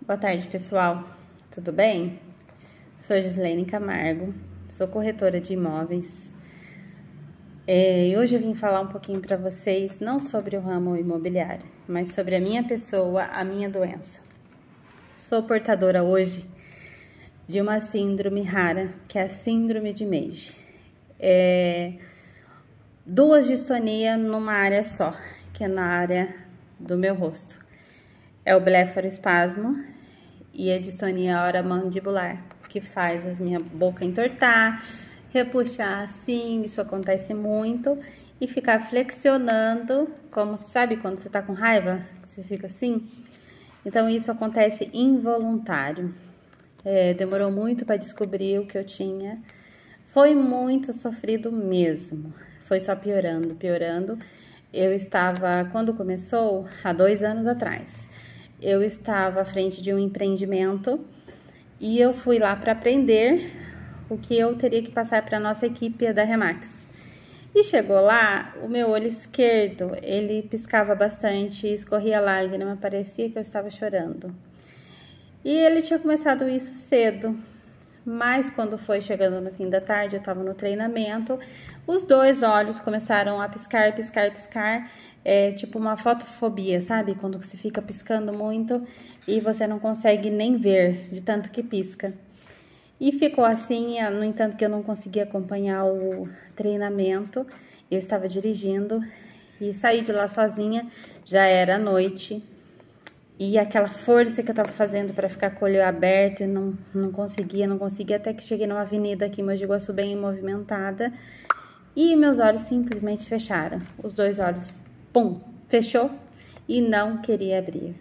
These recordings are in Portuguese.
Boa tarde, pessoal. Tudo bem? Sou Gislene Camargo, sou corretora de imóveis. E hoje eu vim falar um pouquinho para vocês, não sobre o ramo imobiliário, mas sobre a minha pessoa, a minha doença. Sou portadora hoje de uma síndrome rara, que é a síndrome de Meige. Duas distonias numa área só, que é na área do meu rosto. É o blefaroespasmo e a distonia oromandibular, que faz a minha boca entortar, repuxar assim, isso acontece muito, e ficar flexionando, como sabe quando você tá com raiva, que você fica assim? Então isso acontece involuntário. Demorou muito para descobrir o que eu tinha, foi muito sofrido mesmo, foi só piorando, piorando. Eu estava, quando começou, há 2 anos atrás, eu estava à frente de um empreendimento e eu fui lá para aprender o que eu teria que passar para a nossa equipe da Remax. E chegou lá, o meu olho esquerdo, ele piscava bastante, escorria lágrima, parecia que eu estava chorando. E ele tinha começado isso cedo, mas quando foi chegando no fim da tarde, eu estava no treinamento, os 2 olhos começaram a piscar, piscar, piscar, tipo uma fotofobia, sabe? Quando você fica piscando muito e você não consegue nem ver de tanto que pisca. E ficou assim, no entanto que eu não conseguia acompanhar o treinamento, eu estava dirigindo e saí de lá sozinha, já era noite. E aquela força que eu tava fazendo para ficar com o olho aberto e não conseguia, até que cheguei numa avenida aqui em Mogi Guaçu bem movimentada e meus olhos simplesmente fecharam. Os 2 olhos, pum, fechou e não queria abrir.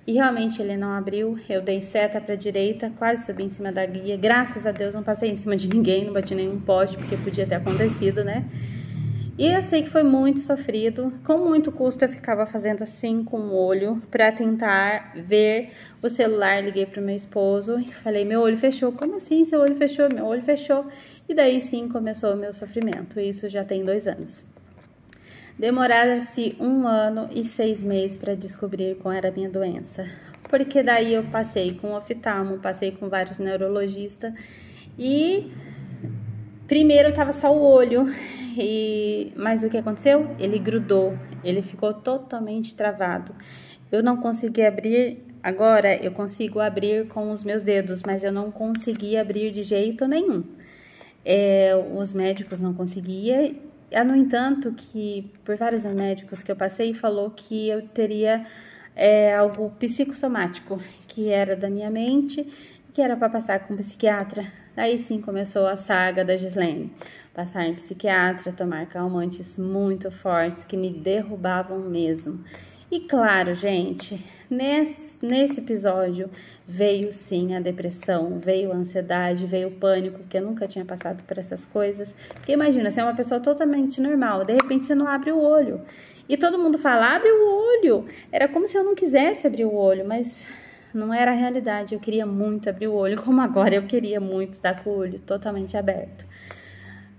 E realmente ele não abriu, eu dei seta para a direita, quase subi em cima da guia. Graças a Deus não passei em cima de ninguém, não bati nenhum poste, porque podia ter acontecido, né? E eu sei que foi muito sofrido, com muito custo eu ficava fazendo assim com o olho para tentar ver o celular. Liguei para o meu esposo e falei, meu olho fechou. Como assim seu olho fechou? Meu olho fechou. E daí sim começou o meu sofrimento, isso já tem 2 anos. Demoraram-se 1 ano e 6 meses para descobrir qual era a minha doença. Porque daí eu passei com oftalmo, passei com vários neurologistas e primeiro tava só o olho. Mas o que aconteceu? Ele grudou, ele ficou totalmente travado. Eu não consegui abrir, agora eu consigo abrir com os meus dedos, mas eu não consegui abrir de jeito nenhum. Os médicos não conseguiam, no entanto que por vários médicos que eu passei, falou que eu teria algo psicossomático, que era da minha mente, que era para passar com um psiquiatra. Aí sim começou a saga da Gislene. Passar em psiquiatra, tomar calmantes muito fortes que me derrubavam mesmo. E claro, gente, nesse episódio veio sim a depressão, veio a ansiedade, veio o pânico, que eu nunca tinha passado por essas coisas. Porque imagina, você é uma pessoa totalmente normal, de repente você não abre o olho. E todo mundo fala, abre o olho. Era como se eu não quisesse abrir o olho, mas não era a realidade. Eu queria muito abrir o olho, como agora eu queria muito estar com o olho totalmente aberto.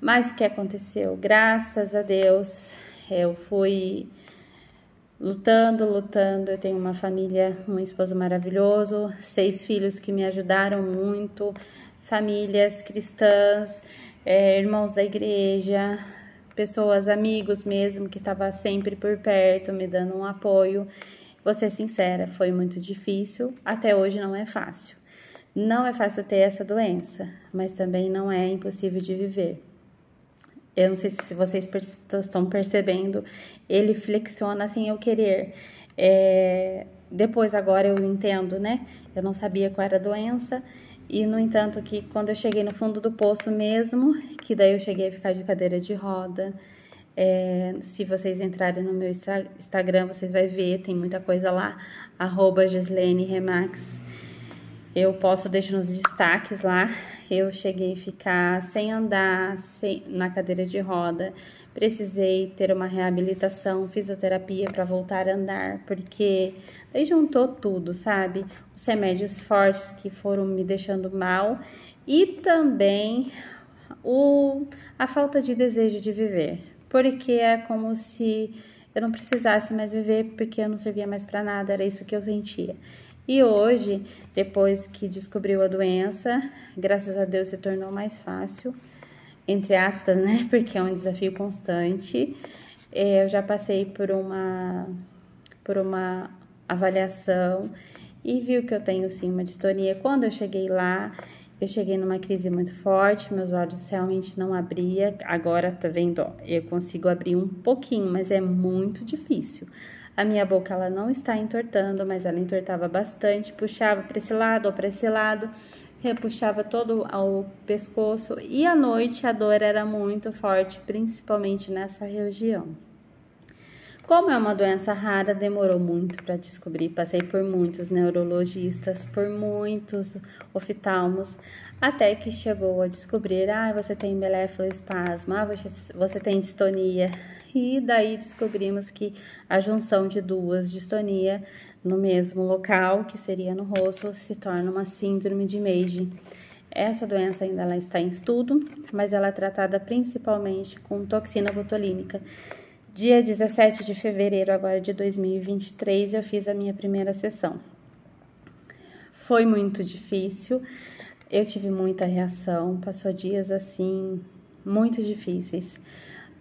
Mas o que aconteceu? Graças a Deus, eu fui lutando. Eu tenho uma família, um esposo maravilhoso, 6 filhos que me ajudaram muito, famílias cristãs, irmãos da igreja, pessoas, amigos mesmo, que estavam sempre por perto, me dando um apoio. Vou ser sincera, foi muito difícil, até hoje não é fácil. Não é fácil ter essa doença, mas também não é impossível de viver. Eu não sei se vocês estão percebendo, ele flexiona sem eu querer. Depois agora eu entendo, né? Eu não sabia qual era a doença e, no entanto, que quando eu cheguei no fundo do poço mesmo, que daí eu cheguei a ficar de cadeira de roda. Se vocês entrarem no meu Instagram, vocês vão ver, tem muita coisa lá, @GisleneRemax. Eu posso deixar nos destaques lá. Eu cheguei a ficar sem andar, na cadeira de roda. Precisei ter uma reabilitação, fisioterapia para voltar a andar, porque daí juntou tudo, sabe? Os remédios fortes que foram me deixando mal e também a falta de desejo de viver. Porque é como se eu não precisasse mais viver, porque eu não servia mais para nada, era isso que eu sentia. E hoje, depois que descobriu a doença, graças a Deus se tornou mais fácil, entre aspas, né? Porque é um desafio constante. Eu já passei por uma avaliação e viu que eu tenho sim uma distonia. Quando eu cheguei lá, eu cheguei numa crise muito forte, meus olhos realmente não abriam. Agora, tá vendo, ó, eu consigo abrir um pouquinho, mas é muito difícil. A minha boca, ela não está entortando, mas ela entortava bastante, puxava para esse lado ou para esse lado, repuxava todo o pescoço e à noite a dor era muito forte, principalmente nessa região. Como é uma doença rara, demorou muito para descobrir. Passei por muitos neurologistas, por muitos oftalmos, até que chegou a descobrir: você tem blefaroespasmo, você tem distonia. E daí descobrimos que a junção de duas distonias no mesmo local, que seria no rosto, se torna uma síndrome de Meiji. Essa doença ainda ela está em estudo, mas ela é tratada principalmente com toxina botulínica. Dia 17 de fevereiro agora de 2023, eu fiz a minha primeira sessão. Foi muito difícil, eu tive muita reação, passou dias assim, muito difíceis.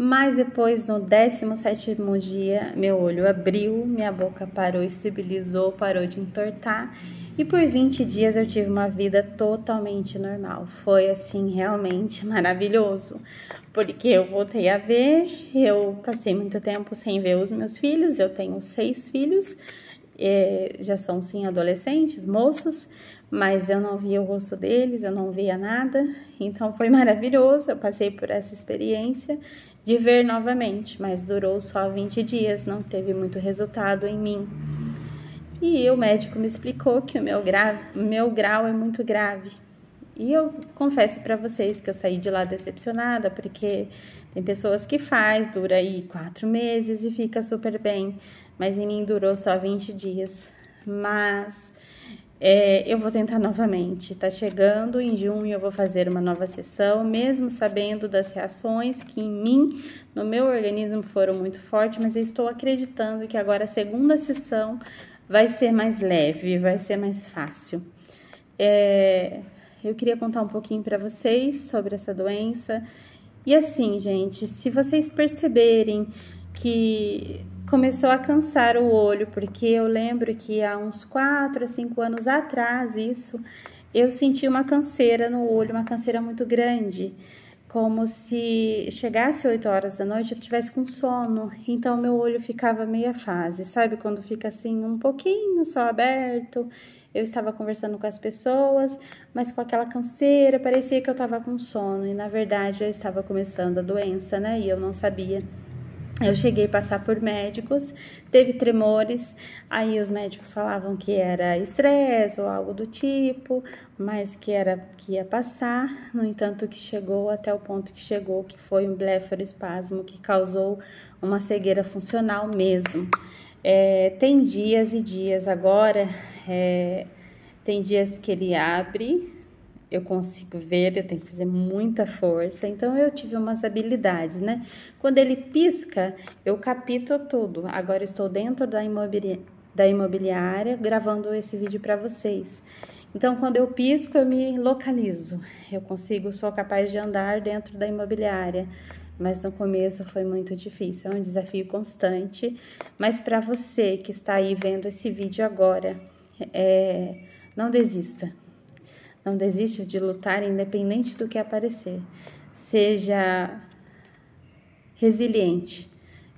Mas depois, no 17º dia, meu olho abriu, minha boca parou, estabilizou, parou de entortar. E por 20 dias eu tive uma vida totalmente normal. Foi, assim, realmente maravilhoso. Porque eu voltei a ver, eu passei muito tempo sem ver os meus filhos. Eu tenho 6 filhos, já são, sim, adolescentes, moços. Mas eu não via o rosto deles, eu não via nada. Então foi maravilhoso, eu passei por essa experiência de ver novamente, mas durou só 20 dias, não teve muito resultado em mim. E o médico me explicou que o meu grau é muito grave. E eu confesso para vocês que eu saí de lá decepcionada, porque tem pessoas que dura aí 4 meses e fica super bem, mas em mim durou só 20 dias. Mas eu vou tentar novamente, tá chegando, em junho eu vou fazer uma nova sessão, mesmo sabendo das reações que em mim, no meu organismo foram muito fortes, mas eu estou acreditando que agora a segunda sessão vai ser mais leve, vai ser mais fácil. Eu queria contar um pouquinho para vocês sobre essa doença. E assim, gente, se vocês perceberem que começou a cansar o olho, porque eu lembro que há uns 4 a 5 anos atrás, eu senti uma canseira no olho, uma canseira muito grande, como se chegasse 8 horas da noite eu tivesse com sono, então meu olho ficava meia fase, sabe? Quando fica assim um pouquinho só aberto, eu estava conversando com as pessoas, mas com aquela canseira, parecia que eu estava com sono, e na verdade eu estava começando a doença, né? E eu não sabia. Eu cheguei a passar por médicos, teve tremores, aí os médicos falavam que era estresse ou algo do tipo, mas que ia passar. No entanto, que chegou até o ponto que chegou, que foi um blefaroespasmo que causou uma cegueira funcional mesmo. Tem dias e dias agora, tem dias que ele abre, eu consigo ver, eu tenho que fazer muita força, então eu tive umas habilidades, né? Quando ele pisca, eu capto tudo. Agora estou dentro da imobiliária gravando esse vídeo para vocês. Então, quando eu pisco, eu me localizo. Sou capaz de andar dentro da imobiliária. Mas no começo foi muito difícil, é um desafio constante. Mas para você que está aí vendo esse vídeo agora, não desista. Não desiste de lutar, independente do que aparecer. Seja resiliente.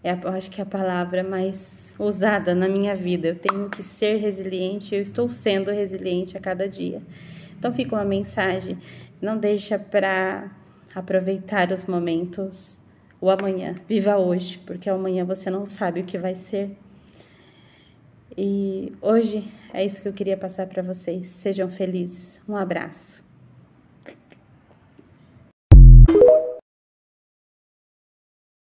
Eu acho que é a palavra mais usada na minha vida. Eu tenho que ser resiliente, eu estou sendo resiliente a cada dia. Então fica uma mensagem, não deixa para aproveitar os momentos, o amanhã. Viva hoje, porque amanhã você não sabe o que vai ser. E hoje é isso que eu queria passar para vocês. Sejam felizes. Um abraço.